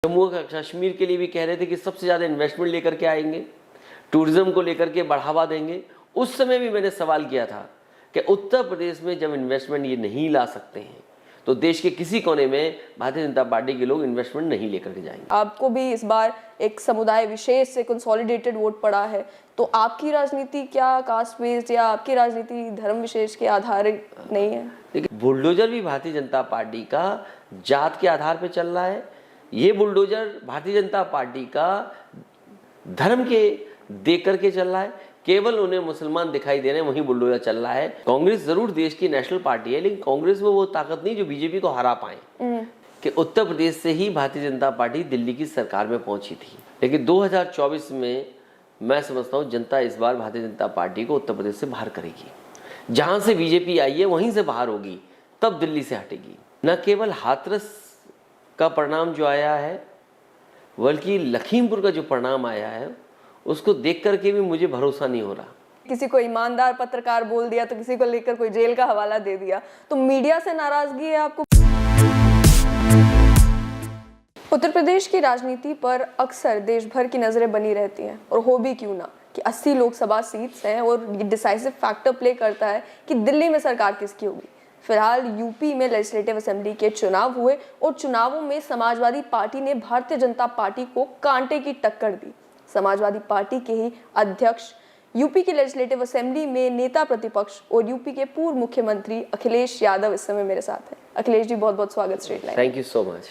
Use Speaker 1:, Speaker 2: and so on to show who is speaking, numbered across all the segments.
Speaker 1: जम्मू कश्मीर के लिए भी कह रहे थे कि सबसे ज़्यादा इन्वेस्टमेंट लेकर के आएंगे, टूरिज्म को लेकर के बढ़ावा देंगे। उस समय भी मैंने सवाल किया था कि उत्तर प्रदेश में जब इन्वेस्टमेंट ये नहीं ला सकते हैं तो देश के किसी कोने में भारतीय जनता पार्टी के लोग इन्वेस्टमेंट नहीं लेकर के जाएंगे।
Speaker 2: आपको भी इस बार एक समुदाय विशेष से कंसोलिडेटेड वोट पड़ा है, तो आपकी राजनीति क्या कास्ट बेस्ड या आपकी राजनीति धर्म विशेष के आधारित नहीं है?
Speaker 1: देखिए, बुलडोजर भी भारतीय जनता पार्टी का जात के आधार पर चल रहा है। ये बुलडोजर भारतीय जनता पार्टी का धर्म के दे करके चल रहा है। केवल उन्हें मुसलमान दिखाई दे रहे हैं, वहीं बुलडोजर चल रहा है। कांग्रेस जरूर देश की नेशनल पार्टी है, लेकिन कांग्रेस में वो ताकत नहीं जो बीजेपी को हरा पाए। कि उत्तर प्रदेश से ही भारतीय जनता पार्टी दिल्ली की सरकार में पहुंची थी, लेकिन 2024 में मैं समझता हूँ जनता इस बार भारतीय जनता पार्टी को उत्तर प्रदेश से बाहर करेगी। जहां से बीजेपी आई है वहीं से बाहर होगी, तब दिल्ली से हटेगी। न केवल हाथरस का परिणाम जो आया है, बल्कि लखीमपुर का जो परिणाम आया है, उसको देख करके भी मुझे भरोसा नहीं हो रहा।
Speaker 2: किसी को ईमानदार पत्रकार बोल दिया तो किसी को लेकर कोई जेल का हवाला दे दिया, तो मीडिया से नाराजगी है आपको? उत्तर प्रदेश की राजनीति पर अक्सर देश भर की नजरें बनी रहती हैं, और हो भी क्यों ना कि 80 लोकसभा सीट्स हैं और ये डिसाइसिव फैक्टर प्ले करता है कि दिल्ली में सरकार किसकी होगी। फिलहाल यूपी में लेजिस्लेटिव असेंबली के चुनाव हुए और चुनावों में समाजवादी पार्टी ने भारतीय जनता पार्टी को कांटे की टक्कर दी। समाजवादी पार्टी के ही अध्यक्ष, यूपी की लेजिस्लेटिव असेंबली में नेता प्रतिपक्ष और यूपी के पूर्व मुख्यमंत्री अखिलेश यादव इस समय मेरे साथ हैं। अखिलेश जी, बहुत बहुत स्वागत straight line.
Speaker 1: Thank you so much.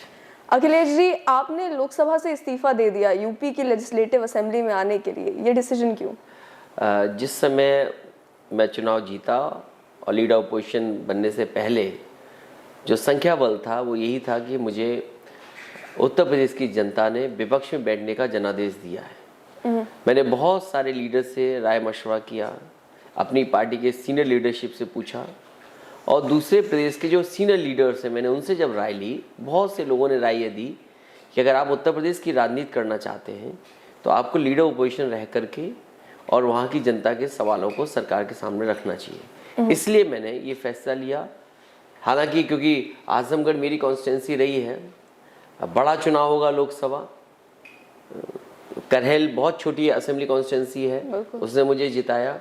Speaker 2: Akhilesh ji, आपने लोकसभा से इस्तीफा दे दिया यूपी की लेजिस्लेटिव असेंबली में आने के लिए, ये डिसीजन क्यों?
Speaker 1: जिस समय मैं चुनाव जीता और लीडर अपोजिशन बनने से पहले जो संख्या बल था वो यही था कि मुझे उत्तर प्रदेश की जनता ने विपक्ष में बैठने का जनादेश दिया है। मैंने बहुत सारे लीडर से राय मशवरा किया, अपनी पार्टी के सीनियर लीडरशिप से पूछा, और दूसरे प्रदेश के जो सीनियर लीडर्स हैं मैंने उनसे जब राय ली, बहुत से लोगों ने राय ये दी कि अगर आप उत्तर प्रदेश की राजनीति करना चाहते हैं तो आपको लीडर अपोजिशन रह करके और वहाँ की जनता के सवालों को सरकार के सामने रखना चाहिए। इसलिए मैंने ये फैसला लिया। हालांकि क्योंकि आजमगढ़ मेरी कॉन्स्टिट्यूंसी रही है, बड़ा चुनाव होगा लोकसभा, करहल बहुत छोटी असेंबली कॉन्स्टिट्यूंसी है, उसने मुझे जिताया,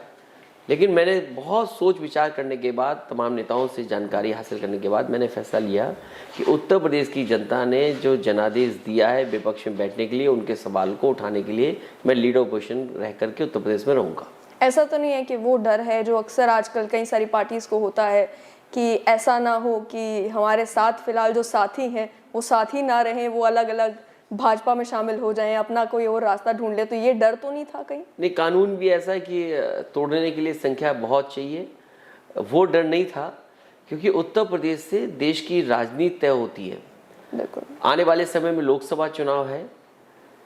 Speaker 1: लेकिन मैंने बहुत सोच विचार करने के बाद, तमाम नेताओं से जानकारी हासिल करने के बाद मैंने फैसला लिया कि उत्तर प्रदेश की जनता ने जो जनादेश दिया है विपक्ष में बैठने के लिए, उनके सवाल को उठाने के लिए मैं लीडर अपोजिशन रह करके उत्तर प्रदेश में रहूँगा।
Speaker 2: ऐसा तो नहीं है कि वो डर है जो अक्सर आजकल कई सारी पार्टीज़ को होता है कि ऐसा ना हो कि हमारे साथ फिलहाल जो साथी हैं वो साथी ना रहें, वो अलग अलग भाजपा में शामिल हो जाएं, अपना कोई और रास्ता ढूंढ ले, तो ये डर तो नहीं था कहीं?
Speaker 1: नहीं, कानून भी ऐसा है कि तोड़ने के लिए संख्या बहुत चाहिए, वो डर नहीं था, क्योंकि उत्तर प्रदेश से देश की राजनीति तय होती है।
Speaker 2: बिल्कुल।
Speaker 1: आने वाले समय में लोकसभा चुनाव है,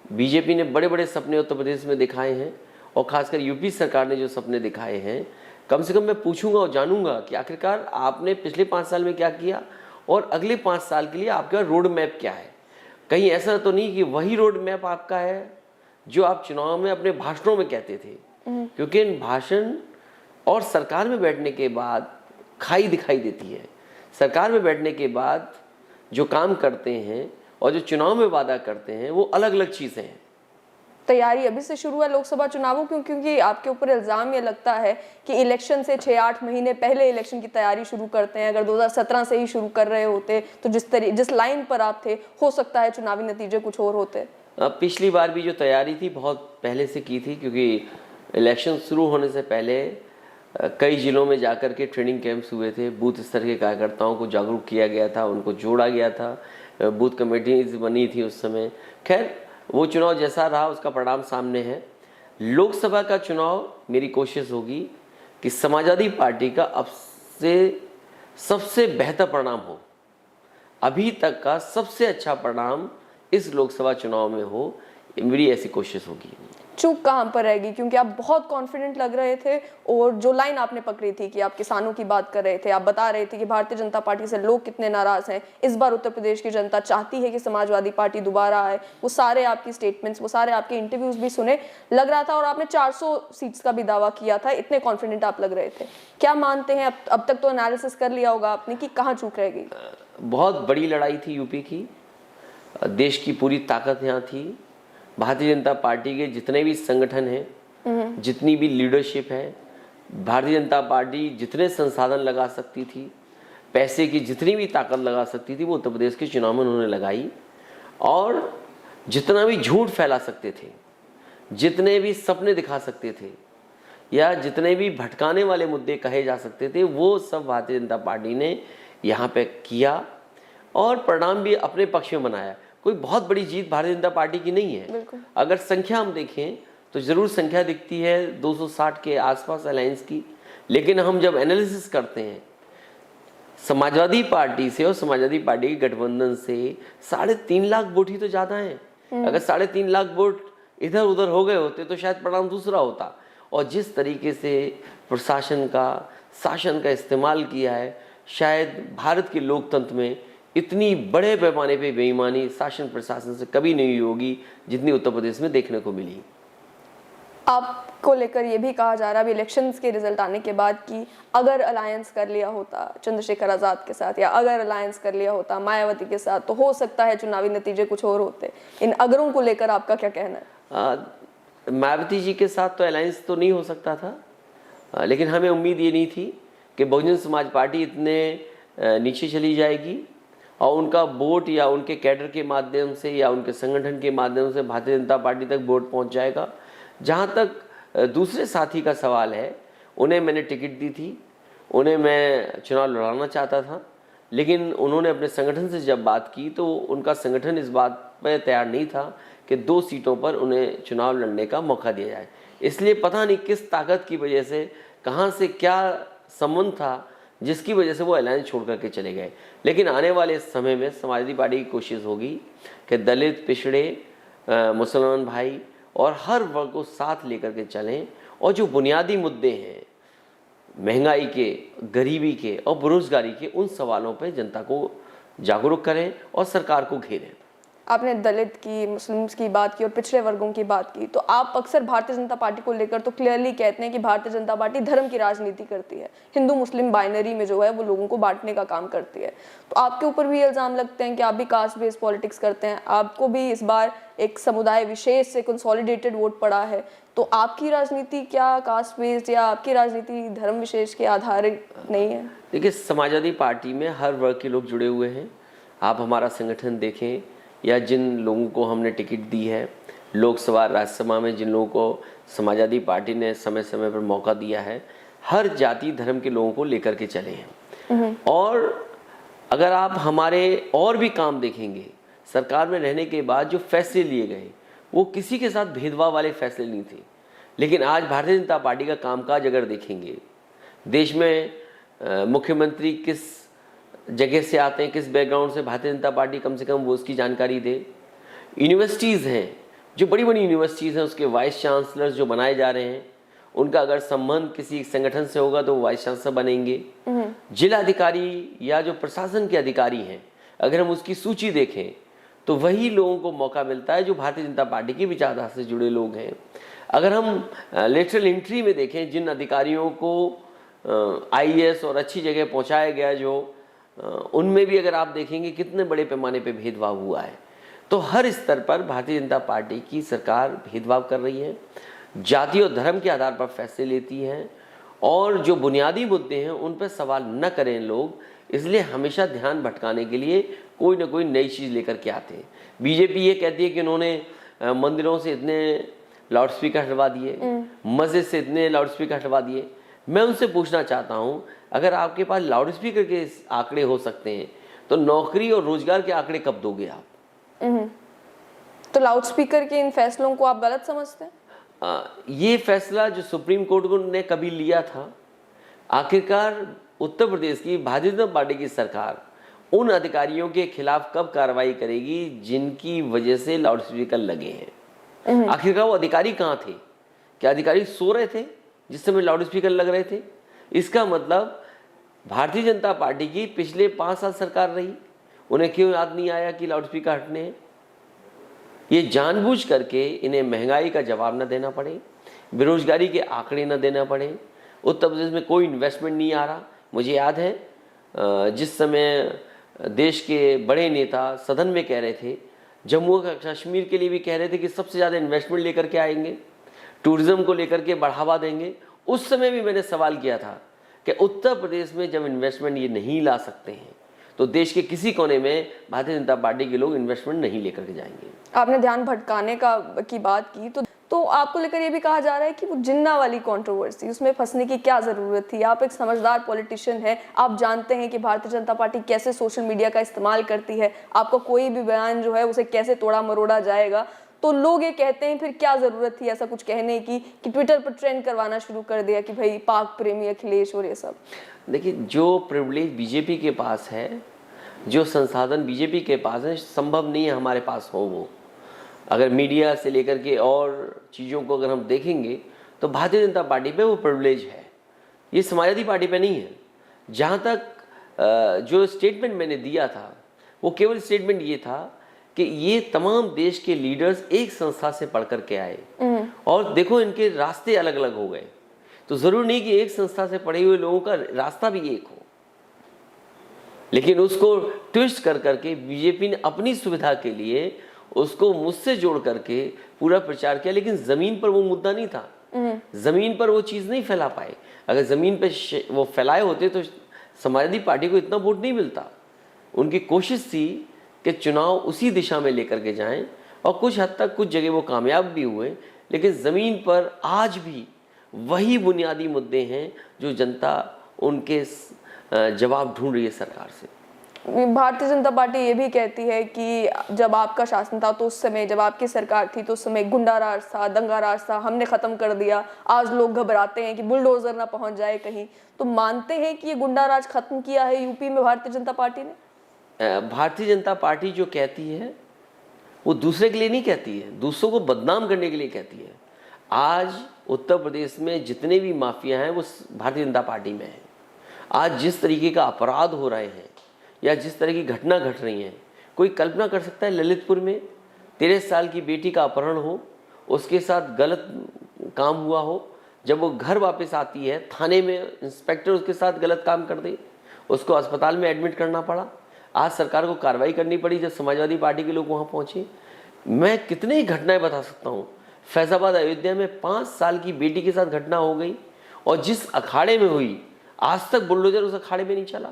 Speaker 1: बीजेपी ने बड़े बड़े सपने उत्तर प्रदेश में दिखाए हैं, और खासकर यूपी सरकार ने जो सपने दिखाए हैं, कम से कम मैं पूछूंगा और जानूंगा कि आखिरकार आपने पिछले 5 साल में क्या किया और अगले 5 साल के लिए आपका रोड मैप क्या है। कहीं ऐसा तो नहीं कि वही रोड मैप आपका है जो आप चुनाव में अपने भाषणों में कहते थे, क्योंकि इन भाषण और सरकार में बैठने के बाद खाई दिखाई देती है। सरकार में बैठने के बाद जो काम करते हैं और जो चुनाव में वादा करते हैं वो अलग अलग चीज़ें हैं।
Speaker 2: तैयारी अभी से शुरू है लोकसभा चुनावों क्योंकि आपके ऊपर इल्जाम ये लगता है कि इलेक्शन से 6-8 महीने पहले इलेक्शन की तैयारी शुरू करते हैं। अगर 2017 से ही शुरू कर रहे होते तो जिस लाइन पर आप थे, हो सकता है चुनावी नतीजे कुछ और होते।
Speaker 1: पिछली बार भी जो तैयारी थी बहुत पहले से की थी, क्योंकि इलेक्शन शुरू होने से पहले कई जिलों में जाकर के ट्रेनिंग कैंप्स हुए थे, बूथ स्तर के कार्यकर्ताओं को जागरूक किया गया था, उनको जोड़ा गया था, बूथ कमेटीज बनी थी उस समय। खैर, वो चुनाव जैसा रहा उसका परिणाम सामने है। लोकसभा का चुनाव मेरी कोशिश होगी कि समाजवादी पार्टी का अब से सबसे बेहतर परिणाम हो, अभी तक का सबसे अच्छा परिणाम इस लोकसभा चुनाव में हो, मेरी ऐसी कोशिश होगी।
Speaker 2: चूक कहाँ पर रहेगी? क्योंकि आप बहुत कॉन्फिडेंट लग रहे थे, और जो लाइन आपने पकड़ी थी कि आप किसानों की बात कर रहे थे, आप बता रहे थे कि भारतीय जनता पार्टी से लोग कितने नाराज हैं, इस बार उत्तर प्रदेश की जनता चाहती है कि समाजवादी पार्टी दोबारा आए। वो सारे आपकी स्टेटमेंट्स, वो सारे आपके इंटरव्यूज भी सुने, लग रहा था, और आपने 400 सीट्स का भी दावा किया था, इतने कॉन्फिडेंट आप लग रहे थे। क्या मानते हैं, अब तक तो एनालिसिस कर लिया होगा आपने कि कहाँ चूक रह गई?
Speaker 1: बहुत बड़ी लड़ाई थी यूपी की, देश की पूरी ताकत यहाँ थी। भारतीय जनता पार्टी के जितने भी संगठन हैं, जितनी भी लीडरशिप है, भारतीय जनता पार्टी जितने संसाधन लगा सकती थी, पैसे की जितनी भी ताकत लगा सकती थी, वो उत्तर प्रदेश के चुनाव में उन्होंने लगाई। और जितना भी झूठ फैला सकते थे, जितने भी सपने दिखा सकते थे, या जितने भी भटकाने वाले मुद्दे कहे जा सकते थे, वो सब भारतीय जनता पार्टी ने यहाँ पे किया और परिणाम भी अपने पक्ष में बनाया। कोई बहुत बड़ी जीत भारतीय जनता पार्टी की नहीं है। अगर संख्या हम देखें तो ज़रूर संख्या दिखती है 260 के आसपास अलायंस की, लेकिन हम जब एनालिसिस करते हैं समाजवादी पार्टी से और समाजवादी पार्टी के गठबंधन से 3.5 लाख वोट ही तो ज़्यादा हैं। अगर 3.5 लाख वोट इधर उधर हो गए होते तो शायद परिणाम दूसरा होता। और जिस तरीके से प्रशासन का, शासन का इस्तेमाल किया है, शायद भारत के लोकतंत्र में इतनी बड़े पैमाने पे बेईमानी शासन प्रशासन से कभी नहीं हुई होगी जितनी उत्तर प्रदेश में देखने को मिली।
Speaker 2: आपको लेकर ये भी कहा जा रहा है इलेक्शंस के रिजल्ट आने के बाद कि अगर अलायंस कर लिया होता चंद्रशेखर आजाद के साथ, या अगर अलायंस कर लिया होता मायावती के साथ, तो हो सकता है चुनावी नतीजे कुछ और होते। इन अगरों को लेकर आपका क्या कहना है?
Speaker 1: मायावती जी के साथ तो अलायंस तो नहीं हो सकता था, लेकिन हमें उम्मीद ये नहीं थी कि बहुजन समाज पार्टी इतने नीचे चली जाएगी और उनका वोट या उनके कैडर के माध्यम से या उनके संगठन के माध्यम से भारतीय जनता पार्टी तक वोट पहुंच जाएगा। जहां तक दूसरे साथी का सवाल है, उन्हें मैंने टिकट दी थी, उन्हें मैं चुनाव लड़ाना चाहता था, लेकिन उन्होंने अपने संगठन से जब बात की तो उनका संगठन इस बात पर तैयार नहीं था कि 2 सीटों पर उन्हें चुनाव लड़ने का मौका दिया जाए। इसलिए पता नहीं किस ताकत की वजह से, कहाँ से क्या संबंध था जिसकी वजह से वो अलायंस छोड़ करके चले गए। लेकिन आने वाले समय में समाजवादी पार्टी की कोशिश होगी कि दलित, पिछड़े, मुसलमान भाई और हर वर्ग को साथ लेकर के चलें और जो बुनियादी मुद्दे हैं महंगाई के, गरीबी के और बेरोजगारी के, उन सवालों पर जनता को जागरूक करें और सरकार को घेरें।
Speaker 2: आपने दलित की, मुस्लिम्स की बात की और पिछड़े वर्गों की बात की, तो आप अक्सर भारतीय जनता पार्टी को लेकर तो क्लियरली कहते हैं कि भारतीय जनता पार्टी धर्म की राजनीति करती है, हिंदू मुस्लिम बाइनरी में जो है वो लोगों को बांटने का काम करती है। तो आपके ऊपर भी इल्ज़ाम लगते हैं कि आप भी कास्ट बेस्ड पॉलिटिक्स करते हैं, आपको भी इस बार एक समुदाय विशेष से कंसोलिडेटेड वोट पड़ा है। तो आपकी राजनीति क्या कास्ट बेस्ड या आपकी राजनीति धर्म विशेष के आधारित नहीं है?
Speaker 1: देखिए, समाजवादी पार्टी में हर वर्ग के लोग जुड़े हुए हैं। आप हमारा संगठन देखें या जिन लोगों को हमने टिकट दी है, लोकसभा राज्यसभा में जिन लोगों को समाजवादी पार्टी ने समय समय पर मौका दिया है, हर जाति धर्म के लोगों को लेकर के चले हैं। और अगर आप हमारे और भी काम देखेंगे, सरकार में रहने के बाद जो फैसले लिए गए वो किसी के साथ भेदभाव वाले फैसले नहीं थे। लेकिन आज भारतीय जनता पार्टी का कामकाज अगर देखेंगे, देश में मुख्यमंत्री किस जगह से आते हैं, किस बैकग्राउंड से, भारतीय जनता पार्टी कम से कम वो उसकी जानकारी दे। यूनिवर्सिटीज़ हैं, जो बड़ी बड़ी यूनिवर्सिटीज़ हैं, उसके वाइस चांसलर्स जो बनाए जा रहे हैं, उनका अगर संबंध किसी संगठन से होगा तो वो वाइस चांसलर बनेंगे। जिला अधिकारी या जो प्रशासन के अधिकारी हैं, अगर हम उसकी सूची देखें तो वही लोगों को मौका मिलता है जो भारतीय जनता पार्टी की विचारधारा से जुड़े लोग हैं। अगर हम लेटरल एंट्री में देखें, जिन अधिकारियों को आईएएस और अच्छी जगह पहुंचाया गया, जो उनमें भी अगर आप देखेंगे कितने बड़े पैमाने पे भेदभाव हुआ है। तो हर स्तर पर भारतीय जनता पार्टी की सरकार भेदभाव कर रही है, जाति और धर्म के आधार पर फैसले लेती है, और जो बुनियादी मुद्दे हैं उन पर सवाल न करें लोग। इसलिए हमेशा ध्यान भटकाने के लिए कोई ना कोई नई चीज़ लेकर के आते हैं। बीजेपी ये कहती है कि उन्होंने मंदिरों से इतने लाउडस्पीकर हटवा दिए, मस्जिद से इतने लाउडस्पीकर हटवा दिए। मैं उनसे पूछना चाहता हूं, अगर आपके पास लाउडस्पीकर के आंकड़े हो सकते हैं तो नौकरी और रोजगार के आंकड़े कब दोगे आप?
Speaker 2: तो लाउडस्पीकर के इन फैसलों को आप गलत समझते हैं?
Speaker 1: ये फैसला जो सुप्रीम कोर्ट ने कभी लिया था, आखिरकार उत्तर प्रदेश की भारतीय जनता पार्टी की सरकार उन अधिकारियों के खिलाफ कब कार्रवाई करेगी जिनकी वजह से लाउडस्पीकर लगे हैं? आखिरकार वो अधिकारी कहाँ थे? क्या अधिकारी सो रहे थे जिस समय लाउडस्पीकर लग रहे थे? इसका मतलब भारतीय जनता पार्टी की पिछले 5 साल सरकार रही, उन्हें क्यों याद नहीं आया कि लाउडस्पीकर हटने हैं? ये जानबूझ करके इन्हें महंगाई का जवाब न देना पड़े, बेरोजगारी के आंकड़े न देना पड़े। उत्तर प्रदेश में कोई इन्वेस्टमेंट नहीं आ रहा। मुझे याद है जिस समय देश के बड़े नेता सदन में कह रहे थे जम्मू और कश्मीर के लिए भी कह रहे थे कि सबसे ज़्यादा इन्वेस्टमेंट लेकर के आएंगे, टूरिज्म को लेकर के बढ़ावा देंगे। उस समय भी मैंने सवाल किया था कि उत्तर प्रदेश में जब इन्वेस्टमेंट ये नहीं ला सकते हैं तो देश के किसी कोने में भारतीय जनता पार्टी के लोग इन्वेस्टमेंट नहीं लेकर के जाएंगे।
Speaker 2: आपने ध्यान भटकाने की बात की, तो आपको लेकर ये भी कहा जा रहा है कि वो जिन्ना वाली कंट्रोवर्सी, उसमें फंसने की क्या ज़रूरत थी? आप एक समझदार पॉलिटिशियन हैं, आप जानते हैं कि भारतीय जनता पार्टी कैसे सोशल मीडिया का इस्तेमाल करती है, आपका कोई भी बयान जो है उसे कैसे तोड़ा मरोड़ा जाएगा। तो लोग ये कहते हैं फिर क्या ज़रूरत थी ऐसा कुछ कहने की कि ट्विटर पर ट्रेंड करवाना शुरू कर दिया कि भाई पाक प्रेमी अखिलेश और ये सब।
Speaker 1: देखिए, जो प्रिविलेज बीजेपी के पास है, जो संसाधन बीजेपी के पास है, संभव नहीं है हमारे पास हो वो। अगर मीडिया से लेकर के और चीज़ों को अगर हम देखेंगे तो भारतीय जनता पार्टी पे वो प्रिविलेज है, ये समाजवादी पार्टी पे नहीं है। जहाँ तक जो स्टेटमेंट मैंने दिया था वो केवल स्टेटमेंट ये था कि ये तमाम देश के लीडर्स एक संस्था से पढ़ कर के आए और देखो इनके रास्ते अलग अलग हो गए, तो ज़रूरी नहीं कि एक संस्था से पढ़े हुए लोगों का रास्ता भी एक हो, लेकिन उसको ट्विस्ट कर करके बीजेपी ने अपनी सुविधा के लिए उसको मुझसे जोड़ करके पूरा प्रचार किया। लेकिन ज़मीन पर वो मुद्दा नहीं था, ज़मीन पर वो चीज़ नहीं फैला पाए। अगर ज़मीन पे वो फैलाए होते तो समाजवादी पार्टी को इतना वोट नहीं मिलता। उनकी कोशिश थी कि चुनाव उसी दिशा में लेकर के जाएं और कुछ हद तक कुछ जगह वो कामयाब भी हुए, लेकिन ज़मीन पर आज भी वही बुनियादी मुद्दे हैं जो जनता उनके जवाब ढूंढ रही है सरकार से।
Speaker 2: भारतीय जनता पार्टी ये भी कहती है कि जब आपका शासन था तो उस समय, जब आपकी सरकार थी तो उस समय गुंडा राज था, दंगा राज था, हमने ख़त्म कर दिया। आज लोग घबराते हैं कि बुलडोजर ना पहुंच जाए कहीं। तो मानते हैं कि ये गुंडा राज खत्म किया है यूपी में भारतीय जनता पार्टी ने?
Speaker 1: भारतीय जनता पार्टी जो कहती है वो दूसरे के लिए नहीं कहती है, दूसरों को बदनाम करने के लिए कहती है। आज उत्तर प्रदेश में जितने भी माफिया हैं वो भारतीय जनता पार्टी में हैं। आज जिस तरीके का अपराध हो रहे हैं या जिस तरह की घटना घट रही हैं, कोई कल्पना कर सकता है ललितपुर में 13 साल की बेटी का अपहरण हो, उसके साथ गलत काम हुआ हो, जब वो घर वापस आती है थाने में इंस्पेक्टर उसके साथ गलत काम कर दे, उसको अस्पताल में एडमिट करना पड़ा। आज सरकार को कार्रवाई करनी पड़ी जब समाजवादी पार्टी के लोग वहाँ पहुँचे। मैं कितने ही घटनाएं बता सकता हूँ। फैजाबाद अयोध्या में 5 साल की बेटी के साथ घटना हो गई और जिस अखाड़े में हुई आज तक बुलडोजर उस अखाड़े में नहीं चला।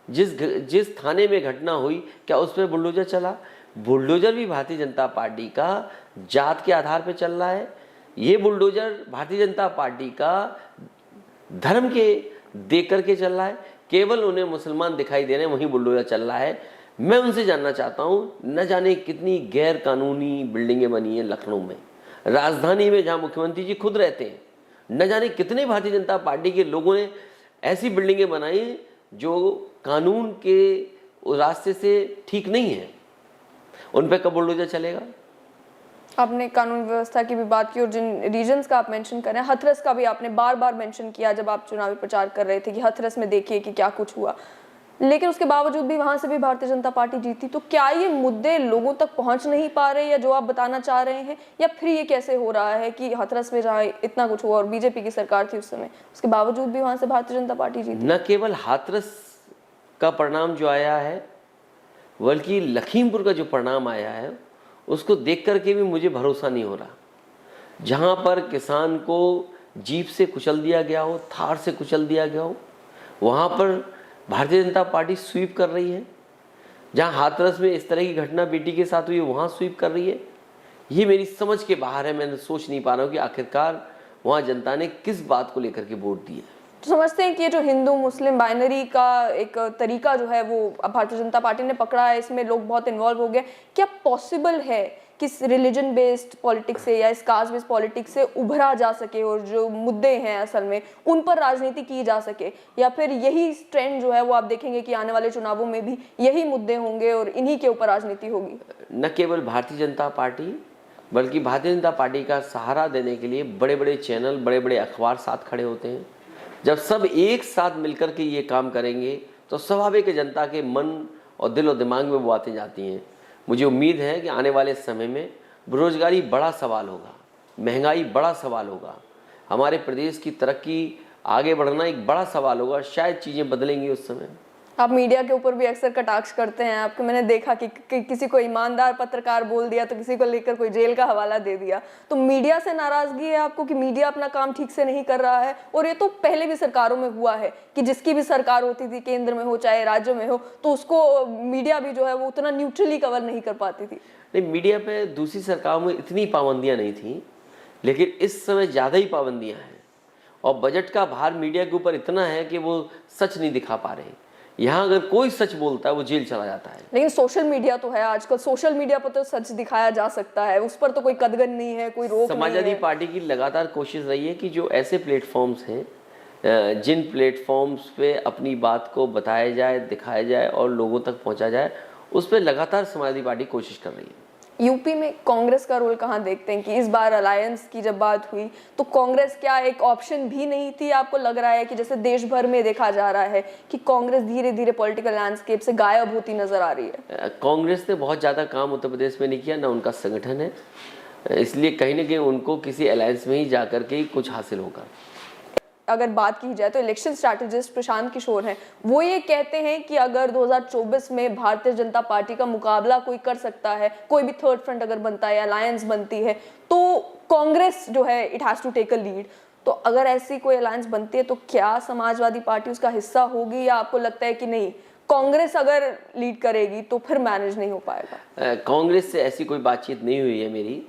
Speaker 1: जिस थाने में घटना हुई क्या उस पर बुलडोजर चला? बुलडोजर भी भारतीय जनता पार्टी का जात के आधार पर चल रहा है। ये बुलडोजर भारतीय जनता पार्टी का धर्म के दे करके चल रहा है। केवल उन्हें मुसलमान दिखाई दे रहे हैं, वहीं बुलडोजर चल रहा है। मैं उनसे जानना चाहता हूँ, न जाने कितनी गैर कानूनी बिल्डिंगें बनी हैं लखनऊ में, राजधानी में जहाँ मुख्यमंत्री जी खुद रहते हैं। न जाने कितने भारतीय जनता पार्टी के लोगों ने ऐसी बिल्डिंगें बनाई जो कानून के रास्ते से ठीक नहीं है। उन पे कब बुलडोजर चलेगा?
Speaker 2: आपने कानून व्यवस्था की भी बात की और जिन रीजन्स का आप मेंशन कर रहे हैं, हथरस का भी आपने बार बार मेंशन किया जब आप चुनावी प्रचार कर रहे थे कि हथरस में देखिए कि क्या कुछ हुआ, लेकिन उसके बावजूद भी वहां से भी भारतीय जनता पार्टी जीती। तो क्या ये मुद्दे लोगों तक पहुंच नहीं पा रहे या जो आप बताना चाह रहे हैं, या फिर ये कैसे हो रहा है कि हथरस में जहाँ इतना कुछ हुआ और बीजेपी की सरकार थी उस समय, उसके बावजूद भी वहां से भारतीय जनता पार्टी जीती?
Speaker 1: न केवल हाथरस का परिणाम जो आया है, बल्कि लखीमपुर का जो परिणाम आया है उसको देख करके भी मुझे भरोसा नहीं हो रहा। जहाँ पर किसान को जीप से कुचल दिया गया हो, थार से कुचल दिया गया हो, वहाँ पर भारतीय जनता पार्टी स्वीप कर रही है। जहाँ हाथरस में इस तरह की घटना बेटी के साथ हुई, वहाँ स्वीप कर रही है। ये मेरी समझ के बाहर है। मैं सोच नहीं पा रहा हूँ कि आखिरकार वहाँ जनता ने किस बात को लेकर के वोट दिया।
Speaker 2: तो समझते हैं कि ये जो हिंदू मुस्लिम बाइनरी का एक तरीका जो है वो भारतीय जनता पार्टी ने पकड़ा है, इसमें लोग बहुत इन्वॉल्व हो गए। क्या पॉसिबल है कि रिलीजन बेस्ड पॉलिटिक्स से या इस कास्ट बेस्ड पॉलिटिक्स से उभरा जा सके और जो मुद्दे हैं असल में उन पर राजनीति की जा सके, या फिर यही ट्रेंड जो है वो आप देखेंगे कि आने वाले चुनावों में भी यही मुद्दे होंगे और इन्हीं के ऊपर राजनीति होगी?
Speaker 1: न केवल भारतीय जनता पार्टी बल्कि भारतीय जनता पार्टी का सहारा देने के लिए बड़े बड़े चैनल, बड़े बड़े अखबार साथ खड़े होते हैं। जब सब एक साथ मिलकर के ये काम करेंगे तो स्वाभाविक जनता के मन और दिल और दिमाग में वो बातें जाती हैं। मुझे उम्मीद है कि आने वाले समय में बेरोजगारी बड़ा सवाल होगा, महंगाई बड़ा सवाल होगा, हमारे प्रदेश की तरक्की आगे बढ़ना एक बड़ा सवाल होगा। शायद चीज़ें बदलेंगी उस समय।
Speaker 2: आप मीडिया के ऊपर भी अक्सर कटाक्ष करते हैं। आपके मैंने देखा कि किसी को ईमानदार पत्रकार बोल दिया तो किसी को लेकर कोई जेल का हवाला दे दिया। तो मीडिया से नाराजगी है आपको कि मीडिया अपना काम ठीक से नहीं कर रहा है? और ये तो पहले भी सरकारों में हुआ है कि जिसकी भी सरकार होती थी, केंद्र में हो चाहे राज्य में हो, तो उसको मीडिया भी जो है वो उतना न्यूट्रली कवर नहीं कर पाती थी।
Speaker 1: नहीं, मीडिया पे दूसरी सरकारों में इतनी पाबंदियां नहीं थी, लेकिन इस समय ज़्यादा ही पाबंदियां हैं और बजट का भार मीडिया के ऊपर इतना है कि वो सच नहीं दिखा पा रहे। यहाँ अगर कोई सच बोलता है वो जेल चला जाता है।
Speaker 2: लेकिन सोशल मीडिया तो है आजकल, सोशल मीडिया पर तो सच दिखाया जा सकता है, उस पर तो कोई कदगन नहीं है, कोई रोक नहीं है।
Speaker 1: समाजवादी पार्टी की लगातार कोशिश रही है कि जो ऐसे प्लेटफॉर्म्स हैं, जिन प्लेटफॉर्म्स पे अपनी बात को बताया जाए, दिखाया जाए और लोगों तक पहुंचा जाए, उस पर लगातार समाजवादी पार्टी कोशिश कर रही है।
Speaker 2: यूपी में कांग्रेस का रोल कहाँ देखते हैं कि इस बार अलायंस की जब बात हुई तो कांग्रेस क्या एक ऑप्शन भी नहीं थी? आपको लग रहा है कि जैसे देश भर में देखा जा रहा है कि कांग्रेस धीरे धीरे पॉलिटिकल लैंडस्केप से गायब होती नजर आ रही है?
Speaker 1: कांग्रेस ने बहुत ज़्यादा काम उत्तर प्रदेश में नहीं किया, ना उनका संगठन है, इसलिए कहीं ना कहीं उनको किसी अलायंस में ही जाकर के कुछ हासिल होगा।
Speaker 2: अगर बात की जाए तो इलेक्शन स्ट्रैटेजिस्ट प्रशांत किशोर हैं, वो ये कहते हैं कि अगर 2024 में भारतीय जनता पार्टी का मुकाबला कोई कर सकता है, कोई भी थर्ड फ्रंट अगर बनता है, अलायंस बनती है, तो कांग्रेस जो है it has to take a lead. तो अगर ऐसी कोई अलायंस बनती है तो क्या समाजवादी पार्टी उसका हिस्सा होगी, या आपको लगता है कि नहीं कांग्रेस अगर लीड करेगी तो फिर मैनेज नहीं हो पाएगा?
Speaker 1: कांग्रेस से ऐसी कोई बातचीत नहीं हुई है मेरी,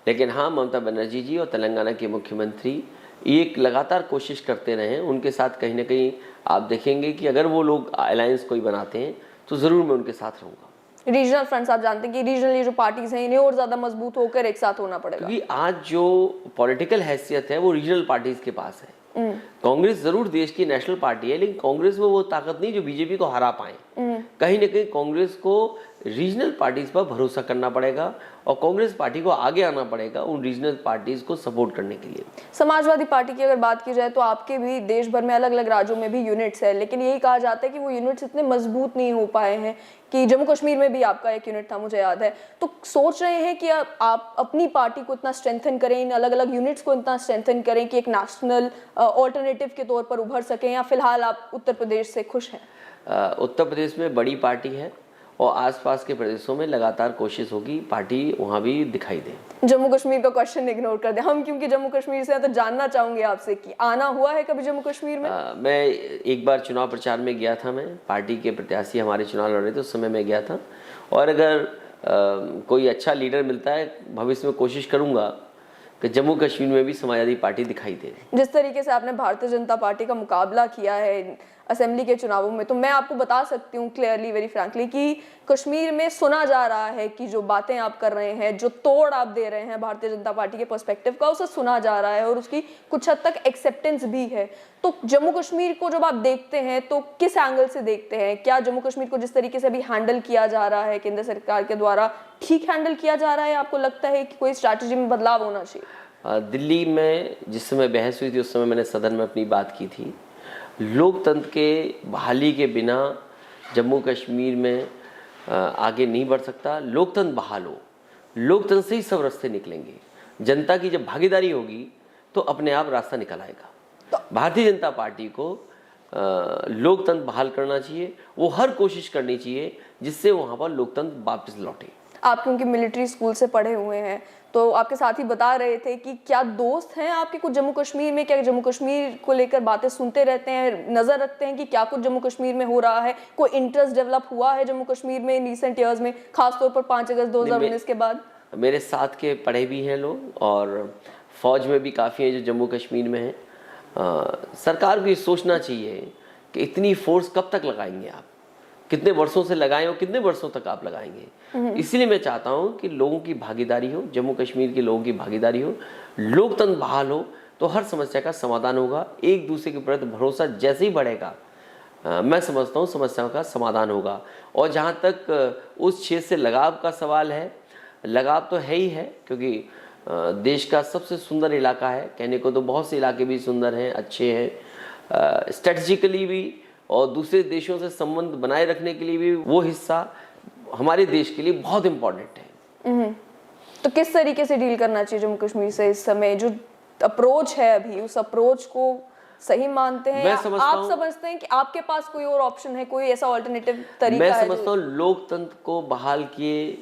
Speaker 1: लेकिन हाँ, ममता बनर्जी जी और तेलंगाना के मुख्यमंत्री एक लगातार कोशिश करते रहे हैं। उनके साथ कहीं ना कहीं आप देखेंगे कि अगर वो लोग अलायंस कोई बनाते हैं तो ज़रूर मैं उनके साथ रहूँगा।
Speaker 2: रीजनल फ्रंट्स, आप जानते हैं कि रीजनली जो पार्टीज हैं इन्हें और ज़्यादा मजबूत होकर एक साथ होना पड़ेगा,
Speaker 1: क्योंकि आज जो पॉलिटिकल हैसियत है वो रीजनल पार्टीज के पास है। कांग्रेस जरूर देश की नेशनल पार्टी है, लेकिन कांग्रेस में वो ताकत नहीं जो बीजेपी को हरा पाए। कहीं ना कहीं कांग्रेस को रीजनल पार्टीज पर भरोसा करना पड़ेगा और कांग्रेस पार्टी को आगे आना पड़ेगा उन रीजनल पार्टीज को सपोर्ट करने के लिए।
Speaker 2: समाजवादी पार्टी की अगर बात की जाए तो आपके भी देश भर में अलग अलग राज्यों में भी यूनिट्स है, लेकिन यही कहा जाता है कि वो यूनिट्स इतने मजबूत नहीं हो पाए हैं कि जम्मू कश्मीर में भी आपका एक यूनिट था, मुझे याद है। तो सोच रहे हैं कि आप अपनी पार्टी को इतना स्ट्रेंथन करें, इन अलग अलग यूनिट्स को इतना स्ट्रेंथन करें कि एक नेशनल ऑल्टरनेटिव के तौर पर उभर सकें, या फिलहाल आप उत्तर प्रदेश से खुश हैं?
Speaker 1: उत्तर प्रदेश में बड़ी पार्टी है और आसपास के प्रदेशों में लगातार कोशिश होगी पार्टी वहाँ भी दिखाई दे।
Speaker 2: जम्मू कश्मीर का क्वेश्चन इग्नोर कर दें हम, क्योंकि जम्मू कश्मीर से हैं तो जानना चाहूंगे आपसे कि आना हुआ है कभी जम्मू कश्मीर में?
Speaker 1: मैं एक बार चुनाव प्रचार में गया था, मैं पार्टी के प्रत्याशी हमारे चुनाव लड़ रहे थे, उस समय मैं गया था। और अगर कोई अच्छा लीडर मिलता है भविष्य में कोशिश करूँगा कि जम्मू कश्मीर में भी समाजवादी पार्टी दिखाई दे।
Speaker 2: जिस तरीके से आपने भारतीय जनता पार्टी का मुकाबला किया है असेंबली के चुनावों में, तो मैं आपको बता सकती हूँ क्लियरली, वेरी फ्रैंकली, कि कश्मीर में सुना जा रहा है कि जो बातें आप कर रहे हैं, जो तोड़ आप दे रहे हैं भारतीय जनता पार्टी के पर्सपेक्टिव का, उसे सुना जा रहा है और उसकी कुछ हद तक एक्सेप्टेंस भी है। तो जम्मू कश्मीर को जब आप देखते हैं तो किस एंगल से देखते हैं? क्या जम्मू कश्मीर को जिस तरीके से अभी हैंडल किया जा रहा है केंद्र सरकार के द्वारा ठीक हैंडल किया जा रहा है? आपको लगता है कि कोई स्ट्रैटेजी में बदलाव होना चाहिए?
Speaker 1: दिल्ली में जिस समय बहस हुई थी उस समय मैंने सदन में अपनी बात की थी। लोकतंत्र के बहाली के बिना जम्मू कश्मीर में आगे नहीं बढ़ सकता। लोकतंत्र बहाल हो, लोकतंत्र से ही सब रास्ते निकलेंगे। जनता की जब भागीदारी होगी तो अपने आप रास्ता निकल आएगा। भारतीय जनता पार्टी को लोकतंत्र बहाल करना चाहिए, वो हर कोशिश करनी चाहिए जिससे वहाँ पर लोकतंत्र वापस लौटे।
Speaker 2: आप क्योंकि मिलिट्री स्कूल से पढ़े हुए हैं तो आपके साथी बता रहे थे कि क्या दोस्त हैं आपके कुछ जम्मू कश्मीर में? क्या जम्मू कश्मीर को लेकर बातें सुनते रहते हैं, नज़र रखते हैं कि क्या कुछ जम्मू कश्मीर में हो रहा है? कोई इंटरेस्ट डेवलप हुआ है जम्मू कश्मीर में इन रिसेंट ईयर्स में, खासतौर पर 5 अगस्त 2019 के बाद?
Speaker 1: मेरे साथ के पढ़े भी हैं लोग और फौज में भी काफ़ी हैं जो जम्मू कश्मीर में हैं। सरकार को ये सोचना चाहिए कि इतनी फोर्स कब तक लगाएंगे आप, कितने वर्षों से लगाएं और कितने वर्षों तक आप लगाएंगे। इसलिए मैं चाहता हूं कि लोगों की भागीदारी हो, जम्मू कश्मीर के लोगों की भागीदारी हो, लोकतंत्र बहाल हो तो हर समस्या का समाधान होगा। एक दूसरे के प्रति भरोसा जैसे ही बढ़ेगा मैं समझता हूं समस्याओं का समाधान होगा। और जहां तक उस क्षेत्र से लगाव का सवाल है, लगाव तो है ही है, क्योंकि देश का सबसे सुंदर इलाका है। कहने को तो बहुत से इलाके भी सुंदर हैं, अच्छे हैं, स्ट्रेटजिकली भी और दूसरे देशों से संबंध बनाए रखने के लिए भी वो हिस्सा हमारे देश के लिए बहुत इम्पोर्टेंट है।
Speaker 2: तो किस तरीके से डील करना चाहिए जम्मू कश्मीर से इस समय? जो अप्रोच है अभी, उस अप्रोच को सही मानते हैं,
Speaker 1: मैं
Speaker 2: या
Speaker 1: समझता
Speaker 2: आप
Speaker 1: हूं-
Speaker 2: समझते हैं कि आपके पास कोई और ऑप्शन है, कोई ऐसा ऑल्टरनेटिव तरीका
Speaker 1: मैं
Speaker 2: है
Speaker 1: समझता हूँ लोकतंत्र को बहाल किए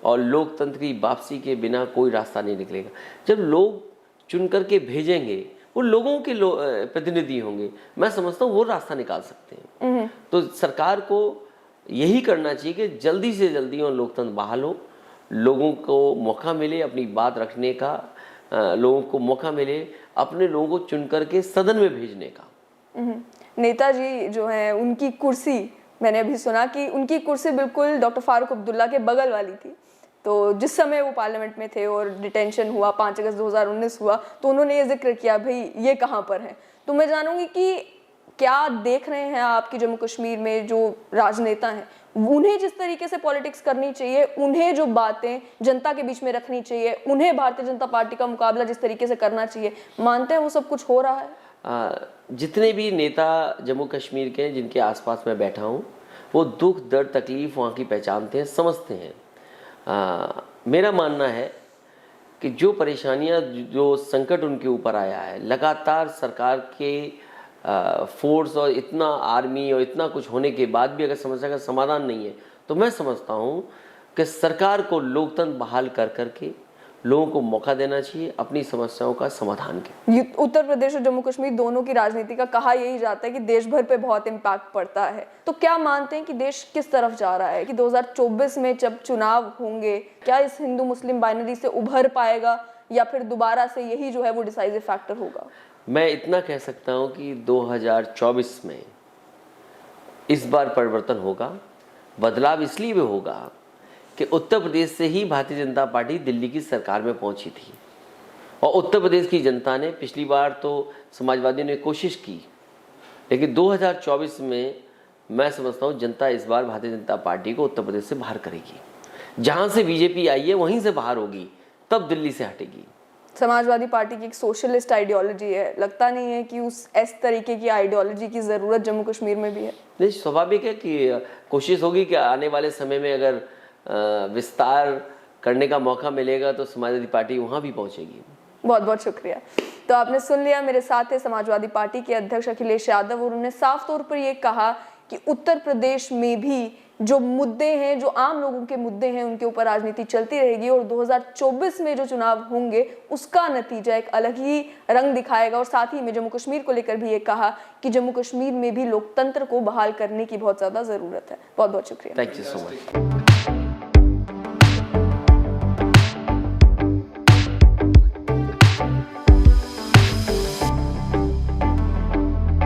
Speaker 1: और लोकतंत्र की वापसी के बिना कोई रास्ता नहीं निकलेगा। जब लोग चुन करके भेजेंगे, वो लोगों के प्रतिनिधि होंगे, मैं समझता हूँ वो रास्ता निकाल सकते हैं। तो सरकार को यही करना चाहिए कि जल्दी से जल्दी और लोकतंत्र बहाल हो, लोगों को मौका मिले अपनी बात रखने का, लोगों को मौका मिले अपने लोगों को चुन करके सदन में भेजने का।
Speaker 2: नेताजी जो हैं उनकी कुर्सी, मैंने अभी सुना कि उनकी कुर्सी बिल्कुल डॉक्टर फारूक अब्दुल्ला के बगल वाली थी। तो जिस समय वो पार्लियामेंट में थे और डिटेंशन हुआ 5 अगस्त 2019 हुआ, तो उन्होंने ये जिक्र किया भाई ये कहाँ पर है। तो मैं जानूंगी कि क्या देख रहे हैं आप कि जम्मू कश्मीर में जो राजनेता हैं उन्हें जिस तरीके से पॉलिटिक्स करनी चाहिए, उन्हें जो बातें जनता के बीच में रखनी चाहिए, उन्हें भारतीय जनता पार्टी का मुकाबला जिस तरीके से करना चाहिए, मानते हैं वो सब कुछ हो रहा है?
Speaker 1: जितने भी नेता जम्मू कश्मीर के जिनके आसपास मैं बैठा हूँ, वो दुख दर्द तकलीफ वहाँ की पहचानते हैं, समझते हैं। मेरा मानना है कि जो परेशानियाँ, जो संकट उनके ऊपर आया है, लगातार सरकार के फोर्स और इतना आर्मी और इतना कुछ होने के बाद भी अगर समस्या का समाधान नहीं है, तो मैं समझता हूँ कि सरकार को लोकतंत्र बहाल कर करके लोगों को मौका देना चाहिए अपनी समस्याओं का समाधान के।
Speaker 2: उत्तर प्रदेश और जम्मू कश्मीर दोनों की राजनीति का कहा यही जाता है कि देश भर पे बहुत इम्पैक्ट पड़ता है। तो क्या मानते हैं कि देश किस तरफ जा रहा है, कि 2024 में जब चुनाव होंगे, क्या इस हिंदू मुस्लिम बाइनरी से उभर पाएगा या फिर दोबारा से यही जो है वो डिसाइसिव फैक्टर होगा?
Speaker 1: मैं इतना कह सकता हूँ कि 2024 में इस बार परिवर्तन होगा। बदलाव इसलिए भी होगा कि उत्तर प्रदेश से ही भारतीय जनता पार्टी दिल्ली की सरकार में पहुंची थी, और उत्तर प्रदेश की जनता ने पिछली बार तो समाजवादियों ने कोशिश की, लेकिन 2024 में मैं समझता हूं जनता इस बार भारतीय जनता पार्टी को उत्तर प्रदेश से बाहर करेगी। जहां से बीजेपी आई है वहीं से बाहर होगी, तब दिल्ली से हटेगी।
Speaker 2: समाजवादी पार्टी की एक सोशलिस्ट आइडियोलॉजी है, लगता नहीं है कि उस इस तरीके की आइडियोलॉजी की ज़रूरत जम्मू कश्मीर में भी है?
Speaker 1: नहीं, स्वाभाविक है कि कोशिश होगी कि आने वाले समय में अगर विस्तार करने का मौका मिलेगा तो समाजवादी पार्टी वहाँ भी पहुँचेगी।
Speaker 2: बहुत बहुत शुक्रिया। तो आपने सुन लिया, मेरे साथ है समाजवादी पार्टी के अध्यक्ष अखिलेश यादव, और उन्होंने साफ तौर पर ये कहा कि उत्तर प्रदेश में भी जो मुद्दे हैं, जो आम लोगों के मुद्दे हैं, उनके ऊपर राजनीति चलती रहेगी, और 2024 में जो चुनाव होंगे उसका नतीजा एक अलग ही रंग दिखाएगा। और साथ ही में जम्मू कश्मीर को लेकर भी ये कहा कि जम्मू कश्मीर में भी लोकतंत्र को बहाल करने की बहुत ज़्यादा ज़रूरत है। बहुत बहुत शुक्रिया।
Speaker 1: Thank you so much.